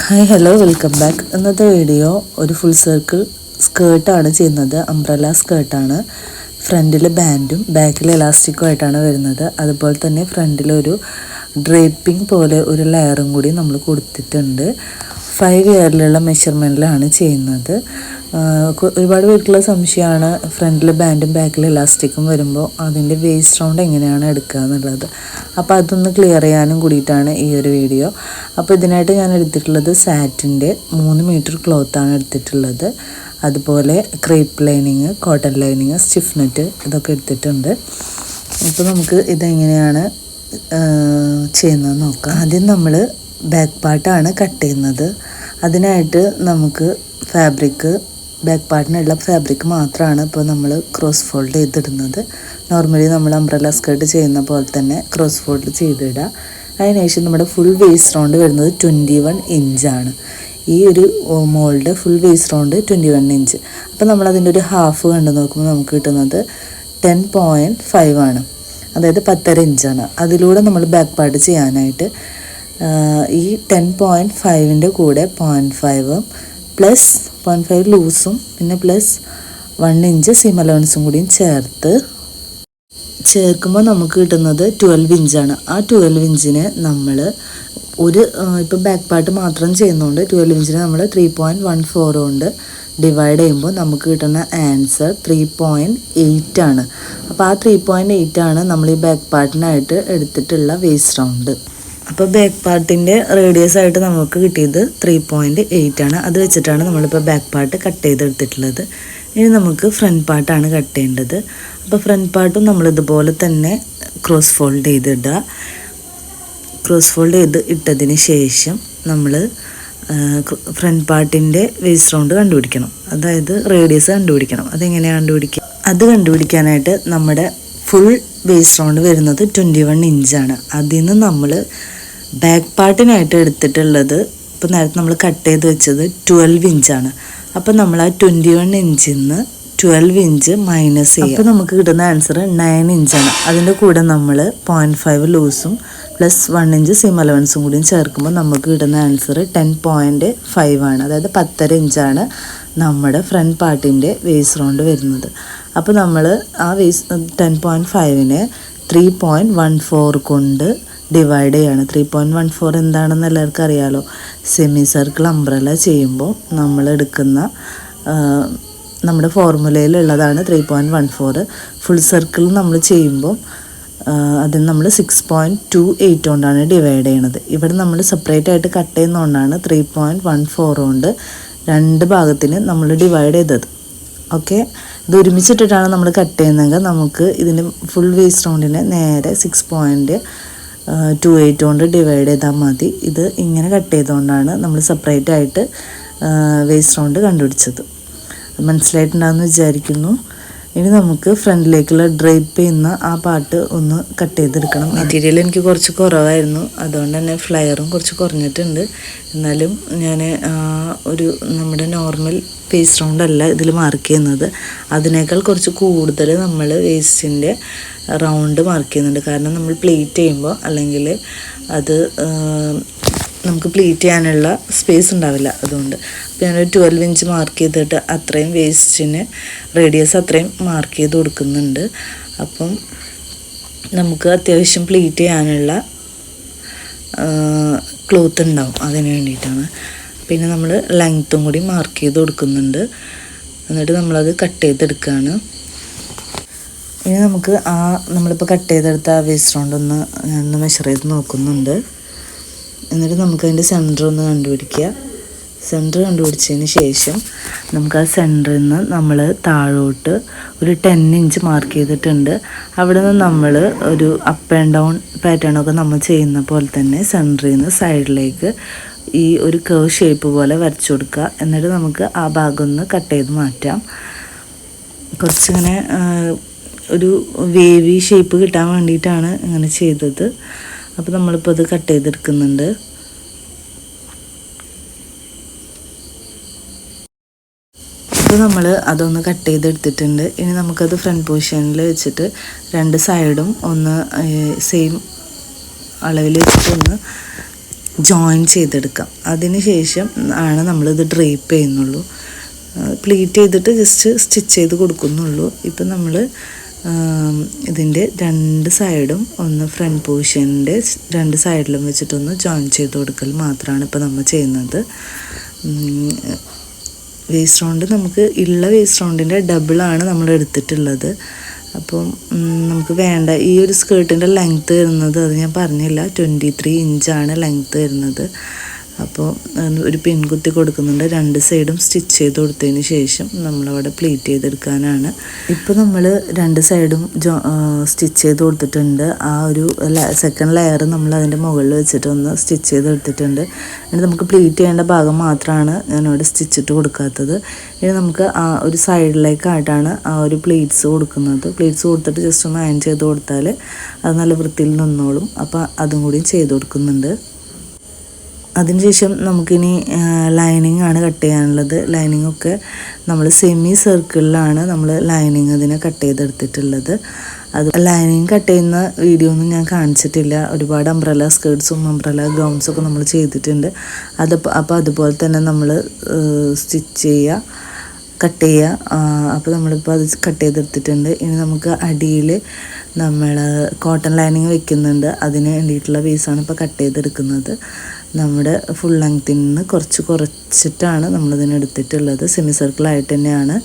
Hi hello welcome back. ഇന്നത്തെ video ഒരു full circle സ്കേർട്ടാണ് ചെയ്യുന്നത്. അംബ്രല സ്കേർട്ടാണ്. ഫ്രണ്ടിൽ ബാൻഡും ബാക്കിൽ ഇലാസ്റ്റിക്കും ആയിട്ടാണ് വരുന്നത്. അതുപോലെ തന്നെ ഫ്രണ്ടിലൊരു ഡ്രേപ്പിംഗ് പോലെ ഒരു ലെയറും കൂടി നമ്മൾ കൊടുത്തിട്ടുണ്ട്. 5 ഇയറിലുള്ള മെഷർമെൻറ്റിലാണ് ചെയ്യുന്നത്. ഒരുപാട് പേർക്കുള്ള സംശയമാണ് ഫ്രണ്ടിൽ ബാൻഡും ബാക്കിൽ ഇലാസ്റ്റിക്കും വരുമ്പോൾ അതിൻ്റെ വേസ്റ്റ് റൗണ്ട് എങ്ങനെയാണ് എടുക്കുക എന്നുള്ളത്. അപ്പോൾ അതൊന്ന് ക്ലിയർ ചെയ്യാനും കൂടിയിട്ടാണ് ഈ ഒരു വീഡിയോ. അപ്പോൾ ഇതിനായിട്ട് ഞാൻ എടുത്തിട്ടുള്ളത് സാറ്റിൻ്റെ 3 മീറ്റർ ക്ലോത്താണ് എടുത്തിട്ടുള്ളത്. അതുപോലെ crepe lining, cotton lining, stiff net ഇതൊക്കെ എടുത്തിട്ടുണ്ട്. അപ്പോൾ നമുക്ക് ഇതെങ്ങനെയാണ് ചെയ്യുന്നത് നോക്കാം. ആദ്യം നമ്മൾ ബാക്ക് പാർട്ടാണ് കട്ട് ചെയ്യുന്നത്. അതിനായിട്ട് നമുക്ക് ബാക്ക് പാർട്ടിനുള്ള ഫാബ്രിക് മാത്രമാണ് ഇപ്പോൾ നമ്മൾ ക്രോസ് ഫോൾഡ് ചെയ്തിടുന്നത്. നോർമലി നമ്മൾ അംബ്രല സ്കേർട്ട് ചെയ്യുന്ന പോലെ തന്നെ ക്രോസ് ഫോൾഡ് ചെയ്തിടുക. അതിനുശേഷം നമ്മുടെ ഫുൾ വേസ്റ്റ് റൗണ്ട് വരുന്നത് 21 ഇഞ്ചാണ്. ഈ ഒരു mould full waste round 21 inch. അപ്പോൾ നമ്മളതിൻ്റെ ഒരു ഹാഫ് കണ്ടു നോക്കുമ്പോൾ നമുക്ക് കിട്ടുന്നത് 10.5 ആണ്. അതായത് 10.5 ഇഞ്ചാണ്. അതിലൂടെ നമ്മൾ ബാക്ക് പാർട്ട് ചെയ്യാനായിട്ട് ഈ 10.5ൻ്റെ കൂടെ 0.5 പ്ലസ് 0.5 ലൂസും പിന്നെ പ്ലസ് 1 ഇഞ്ച് സീം അലവൻസും കൂടിയും ചേർക്കുമ്പോൾ നമുക്ക് കിട്ടുന്നത് 12 ഇഞ്ചാണ്. ആ 12 ഇഞ്ചിന് നമ്മൾ ഇപ്പോൾ ബാക്ക് പാർട്ട് മാത്രം ചെയ്യുന്നതുകൊണ്ട് 12 ഇഞ്ചിന് നമ്മൾ 3.14 കൊണ്ട് ഡിവൈഡ് ചെയ്യുമ്പോൾ നമുക്ക് കിട്ടുന്ന ആൻസർ 3.8 ആണ്. അപ്പോൾ ആ 3.8 ആണ് നമ്മൾ ഈ ബാക്ക് പാർട്ടിനായിട്ട് എടുത്തിട്ടുള്ള വേസ്റ്റ് റൗണ്ട്. അപ്പോൾ ബാക്ക് പാർട്ടിൻ്റെ റേഡിയസ് ആയിട്ട് നമുക്ക് കിട്ടിയത് 3.8 ആണ്. അത് വെച്ചിട്ടാണ് നമ്മളിപ്പോൾ ബാക്ക് പാർട്ട് കട്ട് ചെയ്തെടുത്തിട്ടുള്ളത്. ഇനി നമുക്ക് ഫ്രണ്ട് പാർട്ടാണ് കട്ട് ചെയ്യേണ്ടത്. അപ്പോൾ ഫ്രണ്ട് പാർട്ടും നമ്മളിതുപോലെ തന്നെ ക്രോസ് ഫോൾഡ് ചെയ്തിടുക. ക്രോസ് ഫോൾഡ് ചെയ്ത് ഇട്ടതിന് ശേഷം നമ്മൾ ഫ്രണ്ട് പാർട്ടിൻ്റെ വേസ്റ്റ് റൗണ്ട് കണ്ടുപിടിക്കണം. അതായത് റേഡിയസ് കണ്ടുപിടിക്കണം. അതെങ്ങനെയാണ് കണ്ടുപിടിക്കുക? അത് കണ്ടുപിടിക്കാനായിട്ട് നമ്മുടെ ഫുൾ വേസ്റ്റ് റൗണ്ട് വരുന്നത് 21 ഇഞ്ചാണ്. അതിൽ നിന്ന് നമ്മൾ ബാക്ക് പാർട്ടിനായിട്ട് എടുത്തിട്ടുള്ളത് ഇപ്പോൾ നേരത്തെ നമ്മൾ കട്ട് ചെയ്ത് വെച്ചത് 12 ഇഞ്ചാണ്. അപ്പോൾ നമ്മൾ ആ 21 ഇഞ്ചിൽ നിന്ന് 12 ഇഞ്ച് മൈനസ് ചെയ്യും. അപ്പോൾ നമുക്ക് കിട്ടുന്ന ആൻസർ 9 ഇഞ്ചാണ്. അതിൻ്റെ കൂടെ നമ്മൾ 0.5 ലൂസും പ്ലസ് 1 ഇഞ്ച് സീം അലവൻസും കൂടിയും ചേർക്കുമ്പോൾ നമുക്ക് കിട്ടുന്ന ആൻസർ 10.5 ആണ്. അതായത് 10.5 ഇഞ്ചാണ് നമ്മുടെ ഫ്രണ്ട് പാർട്ടിൻ്റെ വേസ്റ്റ് റൗണ്ട് വരുന്നത്. അപ്പോൾ നമ്മൾ ആ 10.5നെ 3.14 കൊണ്ട് ഡിവൈഡ് ചെയ്യാണ്. 3.14 എന്താണെന്ന് എല്ലാവർക്കും അറിയാമല്ലോ. സെമി സർക്കിൾ അംബ്രല ചെയ്യുമ്പോൾ നമ്മൾ എടുക്കുന്ന നമ്മുടെ ഫോർമുലയിലുള്ളതാണ് 3.14. ഫുൾ സർക്കിൾ നമ്മൾ ചെയ്യുമ്പോൾ അതിന് നമ്മൾ 6.28 കൊണ്ടാണ് ഡിവൈഡ് ചെയ്യണത്. ഇവിടെ നമ്മൾ സെപ്പറേറ്റ് ആയിട്ട് കട്ട് ചെയ്യുന്നതുകൊണ്ടാണ് 3.14 കൊണ്ട് 2 ഭാഗത്തിന് നമ്മൾ ഡിവൈഡ് ചെയ്തത്. ഓക്കെ, ഇത് ഒരുമിച്ചിട്ടിട്ടാണ് നമ്മൾ കട്ട് ചെയ്യുന്നതെങ്കിൽ നമുക്ക് ഇതിൻ്റെ ഫുൾ വേസ്റ്റ് റൗണ്ടിനെ നേരെ 6.28 കൊണ്ട് ഡിവൈഡ് ചെയ്താൽ മതി. ഇത് ഇങ്ങനെ കട്ട് ചെയ്തുകൊണ്ടാണ് നമ്മൾ സെപ്പറേറ്റ് ആയിട്ട് വേസ്റ്റ് റൗണ്ട് കണ്ടുപിടിച്ചത്. മനസ്സിലായിട്ടുണ്ടാകുമെന്ന് വിചാരിക്കുന്നു. ഇനി നമുക്ക് ഫ്രണ്ടിലേക്കുള്ള ഡ്രേപ്പ് ചെയ്യുന്ന ആ പാർട്ട് ഒന്ന് കട്ട് ചെയ്തെടുക്കണം. മെറ്റീരിയൽ എനിക്ക് കുറച്ച് കുറവായിരുന്നു, അതുകൊണ്ട് തന്നെ ഫ്ലയറും കുറച്ച് കുറഞ്ഞിട്ടുണ്ട്. എന്നാലും ഞാൻ നമ്മുടെ നോർമൽ വേസ്റ്റ് റൗണ്ട് അല്ല ഇതിൽ മാർക്ക് ചെയ്യുന്നത്. അതിനേക്കാൾ കുറച്ച് കൂടുതൽ നമ്മൾ വേസ്റ്റിൻ്റെ റൗണ്ട് മാർക്ക് ചെയ്യുന്നുണ്ട്. കാരണം നമ്മൾ പ്ലേറ്റ് ചെയ്യുമ്പോൾ അല്ലെങ്കിൽ അത് നമുക്ക് പ്ലേറ്റ് ചെയ്യാനുള്ള സ്പേസ് ഉണ്ടാവില്ല. അതുകൊണ്ട് അപ്പോൾ ഞാനൊരു 12 ഇഞ്ച് മാർക്ക് ചെയ്തിട്ട് അത്രയും വേസ്റ്റിന് റേഡിയസ് അത്രയും മാർക്ക് ചെയ്ത് കൊടുക്കുന്നുണ്ട്. അപ്പം നമുക്ക് അത്യാവശ്യം പ്ലേറ്റ് ചെയ്യാനുള്ള ക്ലോത്ത് ഉണ്ടാവും. അതിന് വേണ്ടിയിട്ടാണ്. പിന്നെ നമ്മൾ ലെങ്ത്തും കൂടി മാർക്ക് ചെയ്ത് കൊടുക്കുന്നുണ്ട്. എന്നിട്ട് നമ്മളത് കട്ട് ചെയ്തെടുക്കുകയാണ്. ഇനി നമുക്ക് നമ്മളിപ്പോൾ കട്ട് ചെയ്തെടുത്ത ആ വേസ്റ്റ് റൗണ്ട് ഒന്ന് മെഷർ ചെയ്ത് നോക്കുന്നുണ്ട്. എന്നിട്ട് നമുക്കതിൻ്റെ സെൻറ്റർ ഒന്ന് കണ്ടുപിടിക്കുക. സെൻറ്റർ കണ്ടുപിടിച്ചതിന് ശേഷം നമുക്ക് ആ സെൻറ്ററിൽ നിന്ന് നമ്മൾ താഴോട്ട് ഒരു 10 ഇഞ്ച് മാർക്ക് ചെയ്തിട്ടുണ്ട്. അവിടെ നിന്ന് നമ്മൾ ഒരു അപ്പ് ആൻഡ് ഡൗൺ പാറ്റേണൊക്കെ നമ്മൾ ചെയ്യുന്ന പോലെ തന്നെ സെൻറ്ററിൽ നിന്ന് സൈഡിലേക്ക് ഈ ഒരു കർവ് ഷേപ്പ് പോലെ വരച്ചു കൊടുക്കുക. എന്നിട്ട് നമുക്ക് ആ ഭാഗം ഒന്ന് കട്ട് ചെയ്ത് മാറ്റാം. കുറച്ചിങ്ങനെ ഒരു വേവി ഷേപ്പ് കിട്ടാൻ വേണ്ടിയിട്ടാണ് ഇങ്ങനെ ചെയ്തത്. അപ്പോൾ നമ്മളിപ്പോൾ അത് കട്ട് ചെയ്തെടുക്കുന്നുണ്ട്. ഇപ്പോൾ നമ്മൾ അതൊന്ന് കട്ട് ചെയ്തെടുത്തിട്ടുണ്ട്. ഇനി നമുക്കത് ഫ്രണ്ട് പൊസിഷനിൽ വെച്ചിട്ട് 2 സൈഡും ഒന്ന് സെയിം അളവിൽ വെച്ചിട്ട് ഒന്ന് ജോയിൻ ചെയ്തെടുക്കാം. അതിന് ശേഷം ആണ് നമ്മളിത് ഡ്രേപ്പ് ചെയ്യുന്നുള്ളൂ. പ്ലീറ്റ് ചെയ്തിട്ട് ജസ്റ്റ് സ്റ്റിച്ച് ചെയ്ത് കൊടുക്കുന്നുള്ളൂ. ഇപ്പം നമ്മൾ ഇതിൻ്റെ രണ്ട് സൈഡും ഒന്ന് ഫ്രണ്ട് പോർഷൻ്റെ രണ്ട് സൈഡിലും വെച്ചിട്ടൊന്ന് ജോയിൻ ചെയ്ത് കൊടുക്കൽ മാത്രമാണ് ഇപ്പോൾ നമ്മൾ ചെയ്യുന്നത്. വേസ്റ്റ് റൗണ്ട് നമുക്ക് ഉള്ള വേസ്റ്റ് റൗണ്ടിൻ്റെ ഡബിളാണ് നമ്മൾ എടുത്തിട്ടുള്ളത്. അപ്പം നമുക്ക് വേണ്ട ഈ ഒരു സ്കേർട്ടിൻ്റെ ലെങ്ത്ത് വരുന്നത് അത് ഞാൻ പറഞ്ഞില്ല, 23 ഇഞ്ചാണ് ലെങ്ത്ത് വരുന്നത്. അപ്പോൾ ഒരു പിൻ കുത്തി കൊടുക്കുന്നുണ്ട്. രണ്ട് സൈഡും സ്റ്റിച്ച് ചെയ്ത് കൊടുത്തതിന് ശേഷം നമ്മളവിടെ പ്ലീറ്റ് ചെയ്തെടുക്കാനാണ്. ഇപ്പോൾ നമ്മൾ രണ്ട് സൈഡും സ്റ്റിച്ച് ചെയ്ത് കൊടുത്തിട്ടുണ്ട്. ആ ഒരു സെക്കൻഡ് ലെയർ നമ്മൾ അതിൻ്റെ മുകളിൽ വെച്ചിട്ട് ഒന്ന് സ്റ്റിച്ച് ചെയ്തെടുത്തിട്ടുണ്ട്. ഇനി നമുക്ക് പ്ലീറ്റ് ചെയ്യേണ്ട ഭാഗം മാത്രമാണ് ഞാനിവിടെ സ്റ്റിച്ചിട്ട് കൊടുക്കാത്തത്. ഇനി നമുക്ക് ആ ഒരു സൈഡിലേക്കായിട്ടാണ് ആ ഒരു പ്ലീറ്റ്സ് കൊടുക്കുന്നത്. പ്ലീറ്റ്സ് കൊടുത്തിട്ട് ജസ്റ്റ് ഒന്ന് അയൺ ചെയ്ത് കൊടുത്താൽ അത് നല്ല വൃത്തിയിൽ നിന്നോളും. അപ്പോൾ അതും കൂടി ചെയ്ത് കൊടുക്കുന്നുണ്ട്. അതിനുശേഷം നമുക്കിനി ലൈനിങ് ആണ് കട്ട് ചെയ്യാനുള്ളത്. ലൈനിങ്ങൊക്കെ നമ്മൾ സെമി സർക്കിളിലാണ് നമ്മൾ ലൈനിങ് അതിനെ കട്ട് ചെയ്തെടുത്തിട്ടുള്ളത്. അത് ലൈനിങ് കട്ട് ചെയ്യുന്ന വീഡിയോ ഒന്നും ഞാൻ കാണിച്ചിട്ടില്ല. ഒരുപാട് അംബ്രല സ്കേർട്ട്സും അംബ്രല ഗൗൺസൊക്കെ നമ്മൾ ചെയ്തിട്ടുണ്ട്. അപ്പോൾ അതുപോലെ തന്നെ നമ്മൾ സ്റ്റിച്ച് ചെയ്യുക, കട്ട് ചെയ്യുക. അപ്പോൾ നമ്മളിപ്പോൾ അത് കട്ട് ചെയ്തെടുത്തിട്ടുണ്ട്. ഇനി നമുക്ക് അടിയിൽ നമ്മൾ കോട്ടൺ ലൈനിങ് വെക്കുന്നുണ്ട്. അതിന് വേണ്ടിയിട്ടുള്ള പീസാണ് ഇപ്പോൾ കട്ട് ചെയ്തെടുക്കുന്നത്. നമ്മുടെ ഫുൾ ലെങ്ത്തിൽ നിന്ന് കുറച്ചിട്ടാണ് നമ്മളിതിന് എടുത്തിട്ടുള്ളത്. സെമി സർക്കിളായിട്ട് തന്നെയാണ്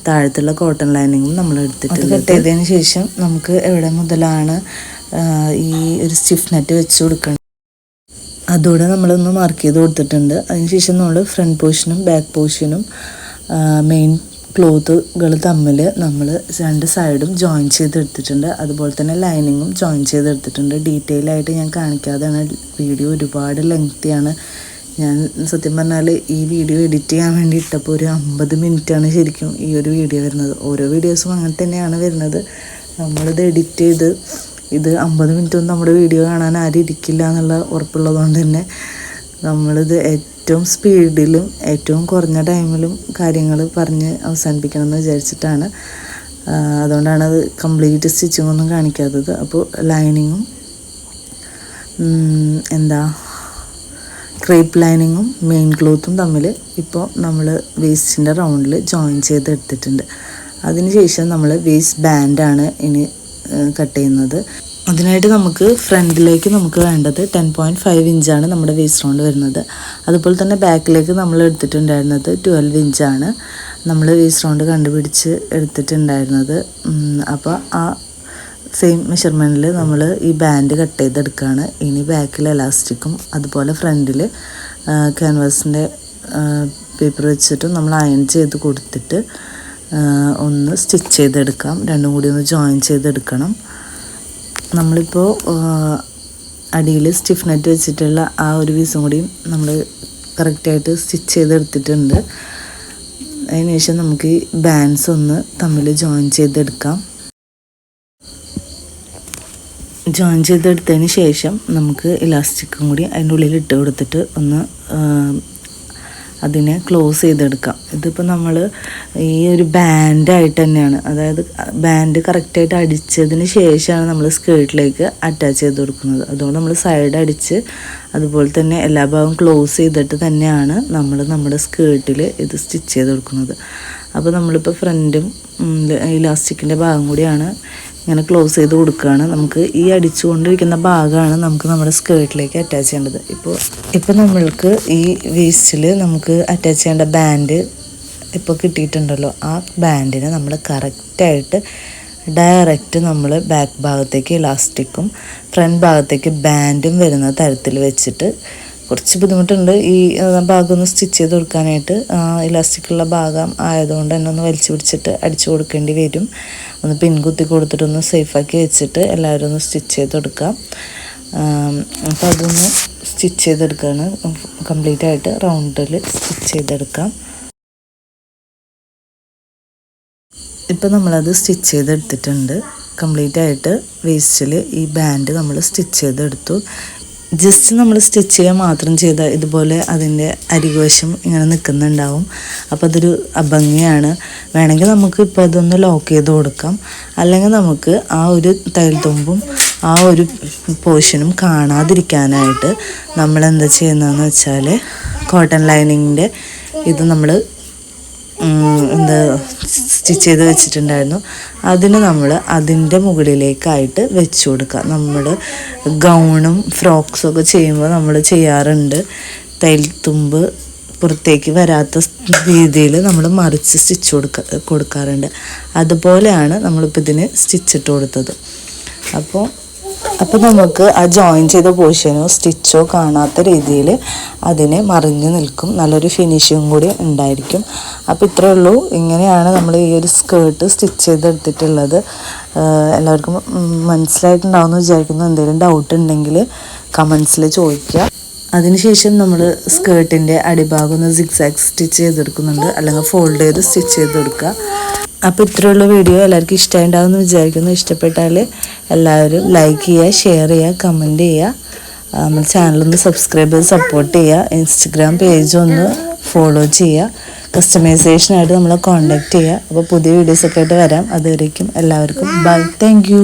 താഴത്തുള്ള കോട്ടൺ ലൈനിങ്ങും നമ്മൾ എടുത്തിട്ടുള്ളത്. കട്ട് ചെയ്തതിന് ശേഷം നമുക്ക് എവിടെ മുതലാണ് ഈ ഒരു സ്റ്റിഫ് നെറ്റ് വെച്ച് കൊടുക്കണം അതുകൂടെ നമ്മളൊന്ന് മാർക്ക് ചെയ്ത് കൊടുത്തിട്ടുണ്ട്. അതിനുശേഷം നമ്മൾ ഫ്രണ്ട് പോർഷനും ബാക്ക് പോർഷനും മെയിൻ ക്ലോത്തുകൾ തമ്മിൽ നമ്മൾ രണ്ട് സൈഡും ജോയിൻ ചെയ്തെടുത്തിട്ടുണ്ട്. അതുപോലെ തന്നെ ലൈനിങ്ങും ജോയിൻ ചെയ്തെടുത്തിട്ടുണ്ട്. ഡീറ്റെയിൽ ആയിട്ട് ഞാൻ കാണിക്കാതെയാണ്, വീഡിയോ ഒരുപാട് ലെങ്തിയാണ്. ഞാൻ സത്യം പറഞ്ഞാൽ ഈ വീഡിയോ എഡിറ്റ് ചെയ്യാൻ വേണ്ടി ഇട്ടപ്പോൾ ഒരു 50 മിനിറ്റാണ് ശരിക്കും ഈ ഒരു വീഡിയോ വരുന്നത്. ഓരോ വീഡിയോസും അങ്ങനെ തന്നെയാണ് വരുന്നത്. നമ്മളിത് എഡിറ്റ് ചെയ്ത് ഇത് 50 മിനിറ്റൊന്നും നമ്മുടെ വീഡിയോ കാണാൻ ആരും ഇരിക്കില്ല എന്നുള്ള ഉറപ്പുള്ളതുകൊണ്ട് തന്നെ നമ്മളിത് ഏറ്റവും സ്പീഡിലും ഏറ്റവും കുറഞ്ഞ ടൈമിലും കാര്യങ്ങൾ പറഞ്ഞ് അവസാനിപ്പിക്കണം എന്ന് വിചാരിച്ചിട്ടാണ്. അതുകൊണ്ടാണ് അത് കംപ്ലീറ്റ് സ്റ്റിച്ചിങ് ഒന്നും കാണിക്കാത്തത്. അപ്പോൾ ലൈനിങ്ങും ക്രേപ്പ് ലൈനിങ്ങും മെയിൻ ക്ലോത്തും തമ്മിൽ ഇപ്പോൾ നമ്മൾ വേസ്റ്റിൻ്റെ റൗണ്ടിൽ ജോയിൻ ചെയ്തെടുത്തിട്ടുണ്ട്. അതിനുശേഷം നമ്മൾ വേസ്റ്റ് ബാൻഡാണ് ഇനി കട്ട് ചെയ്യുന്നത്. അതിനായിട്ട് നമുക്ക് ഫ്രണ്ടിലേക്ക് നമുക്ക് വേണ്ടത് 10.5 ഇഞ്ചാണ് നമ്മുടെ വേസ്റ്റ് റൗണ്ട് വരുന്നത്. അതുപോലെ തന്നെ ബാക്കിലേക്ക് നമ്മൾ എടുത്തിട്ടുണ്ടായിരുന്നത് 12 ഇഞ്ചാണ് നമ്മൾ വേസ്റ്റ് റൗണ്ട് കണ്ടുപിടിച്ച് എടുത്തിട്ടുണ്ടായിരുന്നത്. അപ്പോൾ ആ സെയിം മെഷർമെൻറ്റിൽ നമ്മൾ ഈ ബാൻഡ് കട്ട് ചെയ്തെടുക്കുകയാണ്. ഇനി ബാക്കിൽ എലാസ്റ്റിക്കും അതുപോലെ ഫ്രണ്ടിൽ ക്യാൻവാസിൻ്റെ പേപ്പർ വെച്ചിട്ടും നമ്മൾ അയൺ ചെയ്ത് കൊടുത്തിട്ട് ഒന്ന് സ്റ്റിച്ച് ചെയ്തെടുക്കാം. രണ്ടും കൂടി ഒന്ന് ജോയിൻ ചെയ്തെടുക്കണം. നമ്മളിപ്പോൾ അടിയിൽ സ്റ്റിഫ് നെറ്റ് വെച്ചിട്ടുള്ള ആ ഒരു പീസും കൂടിയും നമ്മൾ കറക്റ്റായിട്ട് സ്റ്റിച്ച് ചെയ്തെടുത്തിട്ടുണ്ട്. അതിനുശേഷം നമുക്ക് ഈ ബാൻഡ്സ് ഒന്ന് തമ്മിൽ ജോയിൻ ചെയ്തെടുക്കാം. ജോയിൻ ചെയ്തെടുത്തതിന് ശേഷം നമുക്ക് ഇലാസ്റ്റിക്കും കൂടി അതിൻ്റെ ഉള്ളിൽ ഇട്ട് കൊടുത്തിട്ട് ഒന്ന് അതിനെ ക്ലോസ് ചെയ്തെടുക്കാം. ഇതിപ്പോൾ നമ്മൾ ഈ ഒരു ബാൻഡായിട്ട് തന്നെയാണ്, അതായത് ബാൻഡ് കറക്റ്റായിട്ട് അടിച്ചതിന് ശേഷമാണ് നമ്മൾ സ്കേർട്ടിലേക്ക് അറ്റാച്ച് ചെയ്ത് കൊടുക്കുന്നത്. അതുകൊണ്ട് നമ്മൾ സൈഡ് അടിച്ച് അതുപോലെ തന്നെ എല്ലാ ഭാഗവും ക്ലോസ് ചെയ്തിട്ട് തന്നെയാണ് നമ്മൾ നമ്മുടെ സ്കേർട്ടിൽ ഇത് സ്റ്റിച്ച് ചെയ്ത് കൊടുക്കുന്നത്. അപ്പോൾ നമ്മളിപ്പോൾ ഫ്രണ്ടും ഇലാസ്റ്റിക്കിൻ്റെ ഭാഗം കൂടിയാണ് ഇങ്ങനെ ക്ലോസ് ചെയ്ത് കൊടുക്കുകയാണ്. നമുക്ക് ഈ അടിച്ചുകൊണ്ടിരിക്കുന്ന ഭാഗമാണ് നമുക്ക് നമ്മുടെ സ്കേർട്ടിലേക്ക് അറ്റാച്ച് ചെയ്യേണ്ടത്. ഇപ്പോൾ നമ്മൾക്ക് ഈ വേസ്റ്റിൽ നമുക്ക് അറ്റാച്ച് ചെയ്യേണ്ട ബാൻഡ് ഇപ്പോൾ കിട്ടിയിട്ടുണ്ടല്ലോ. ആ ബാൻഡിനെ നമ്മൾ കറക്റ്റായിട്ട് ഡയറക്റ്റ് നമ്മൾ ബാക്ക് ഭാഗത്തേക്ക് ഇലാസ്റ്റിക്കും ഫ്രണ്ട് ഭാഗത്തേക്ക് ബാൻഡും വരുന്ന തരത്തിൽ വെച്ചിട്ട്, കുറച്ച് ബുദ്ധിമുട്ടുണ്ട് ഈ ഭാഗം ഒന്ന് സ്റ്റിച്ച് ചെയ്ത് കൊടുക്കാനായിട്ട്. ഇലാസ്റ്റിക്കുള്ള ഭാഗം ആയതുകൊണ്ട് തന്നെ ഒന്ന് വലിച്ചു പിടിച്ചിട്ട് അടിച്ചു കൊടുക്കേണ്ടി വരും. ഒന്ന് പിൻകുത്തി കൊടുത്തിട്ടൊന്ന് സേഫാക്കി വെച്ചിട്ട് എല്ലാവരും ഒന്ന് സ്റ്റിച്ച് ചെയ്ത് കൊടുക്കാം. അപ്പോൾ അതൊന്ന് സ്റ്റിച്ച് ചെയ്തെടുക്കുകയാണ്. കംപ്ലീറ്റ് ആയിട്ട് റൗണ്ടിൽ സ്റ്റിച്ച് ചെയ്തെടുക്കാം. ഇപ്പോൾ നമ്മളത് സ്റ്റിച്ച് ചെയ്തെടുത്തിട്ടുണ്ട്. കംപ്ലീറ്റ് ആയിട്ട് വേസ്റ്റിൽ ഈ ബാൻഡ് നമ്മൾ സ്റ്റിച്ച് ചെയ്തെടുത്തു. ജസ്റ്റ് നമ്മൾ സ്റ്റിച്ച് ചെയ്യുക മാത്രം ചെയ്താൽ ഇതുപോലെ അതിൻ്റെ അരികുവശം ഇങ്ങനെ നിൽക്കുന്നുണ്ടാവും. അപ്പോൾ അതൊരു അഭംഗിയാണ്. വേണമെങ്കിൽ നമുക്ക് ഇപ്പോൾ അതൊന്ന് ലോക്ക് ചെയ്ത് കൊടുക്കാം. അല്ലെങ്കിൽ നമുക്ക് ആ ഒരു തയ്യൽ തുമ്പും ആ ഒരു പോർഷനും കാണാതിരിക്കാനായിട്ട് നമ്മൾ എന്താ ചെയ്യുന്നതെന്ന് വെച്ചാൽ കോട്ടൺ ലൈനിങ്ങിൻ്റെ ഇത് നമ്മൾ സ്റ്റിച്ച് ചെയ്ത് വെച്ചിട്ടുണ്ടായിരുന്നു. അതിന് നമ്മൾ അതിൻ്റെ മുകളിലേക്കായിട്ട് വെച്ച് കൊടുക്കുക. നമ്മൾ ഗൗണും ഫ്രോക്സും ഒക്കെ ചെയ്യുമ്പോൾ നമ്മൾ ചെയ്യാറുണ്ട്, തയ്യൽത്തുമ്പ് പുറത്തേക്ക് വരാത്ത രീതിയിൽ നമ്മൾ മറിച്ച് സ്റ്റിച്ച് കൊടുക്കാറുണ്ട്. അതുപോലെയാണ് നമ്മളിപ്പോൾ ഇതിന് സ്റ്റിച്ചിട്ട് കൊടുത്തത്. അപ്പോൾ നമുക്ക് ആ ജോയിൻ ചെയ്ത പോർഷനോ സ്റ്റിച്ചോ കാണാത്ത രീതിയിൽ അതിനെ മറിഞ്ഞ് നിൽക്കും, നല്ലൊരു ഫിനിഷിങ് കൂടി ഉണ്ടായിരിക്കും. അപ്പോൾ ഇത്രയേ ഉള്ളൂ. ഇങ്ങനെയാണ് നമ്മൾ ഈ ഒരു സ്കേർട്ട് സ്റ്റിച്ച് ചെയ്തെടുത്തിട്ടുള്ളത്. എല്ലാവർക്കും മനസ്സിലായിട്ടുണ്ടാവുമെന്ന് വിചാരിക്കുന്നു. എന്തെങ്കിലും ഡൗട്ട് ഉണ്ടെങ്കിൽ കമൻസിൽ ചോദിക്കുക. അതിനുശേഷം നമ്മൾ സ്കേർട്ടിൻ്റെ അടിഭാഗം ഒന്ന് സിഗ്സാഗ് സ്റ്റിച്ച് ചെയ്തെടുക്കുന്നുണ്ട്, അല്ലെങ്കിൽ ഫോൾഡ് ചെയ്ത് സ്റ്റിച്ച് ചെയ്ത് കൊടുക്കുക. അപ്പോൾ ഇത്രയുള്ള വീഡിയോ എല്ലാവർക്കും ഇഷ്ടമായിട്ടുണ്ടാവുമെന്ന് വിചാരിക്കുന്നു. ഇഷ്ടപ്പെട്ടാൽ എല്ലാവരും ലൈക്ക് ചെയ്യുക, ഷെയർ ചെയ്യുക, കമൻറ്റ് ചെയ്യുക. നമ്മുടെ ചാനലൊന്ന് സബ്സ്ക്രൈബ് ചെയ്ത് സപ്പോർട്ട് ചെയ്യുക. ഇൻസ്റ്റഗ്രാം പേജ് ഒന്ന് ഫോളോ ചെയ്യുക. കസ്റ്റമൈസേഷനായിട്ട് നമ്മളെ കോൺടാക്റ്റ് ചെയ്യുക. അപ്പോൾ പുതിയ വീഡിയോസൊക്കെ ആയിട്ട് വരാം. അതുവരേക്കും എല്ലാവർക്കും ബൈ. Thank you.